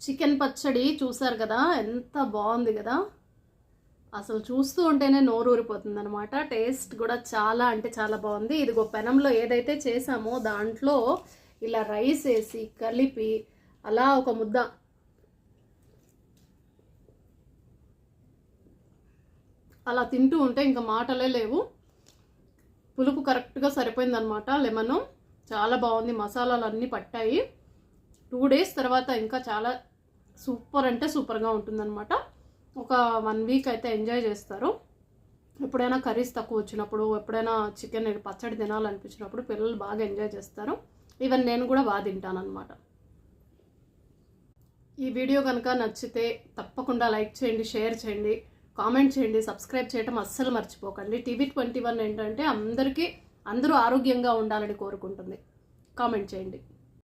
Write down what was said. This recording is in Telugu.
చికెన్ పచ్చడి చూసారు కదా, ఎంత బాగుంది కదా. అసలు చూస్తూ ఉంటేనే నోరు ఊరిపోతుంది అనమాట. టేస్ట్ కూడా చాలా అంటే చాలా బాగుంది. ఇదిగో పెనంలో ఏదైతే చేసామో దాంట్లో ఇలా రైస్ వేసి కలిపి అలా ఒక ముద్ద అలా తింటూ ఉంటే ఇంకా మాటలే లేవు. పులుపు కరెక్ట్గా సరిపోయిందనమాట. లెమన్ చాలా బాగుంది, మసాలాలు అన్నీ పట్టాయి. 2 days తర్వాత ఇంకా చాలా సూపర్ అంటే సూపర్గా ఉంటుందన్నమాట. ఒక 1 week అయితే ఎంజాయ్ చేస్తారు. ఎప్పుడైనా కర్రీస్ తక్కువ వచ్చినప్పుడు, ఎప్పుడైనా చికెన్ పచ్చడి తినాలనిపించినప్పుడు పిల్లలు బాగా ఎంజాయ్ చేస్తారు. ఈవెన్ నేను కూడా బాగా తింటాను అనమాట. ఈ వీడియో కనుక నచ్చితే తప్పకుండా లైక్ చేయండి, షేర్ చేయండి, కామెంట్ చేయండి, సబ్స్క్రైబ్ చేయడం అస్సలు మర్చిపోకండి. TV21 ఏంటంటే అందరూ ఆరోగ్యంగా ఉండాలని కోరుకుంటుంది. కామెంట్ చేయండి.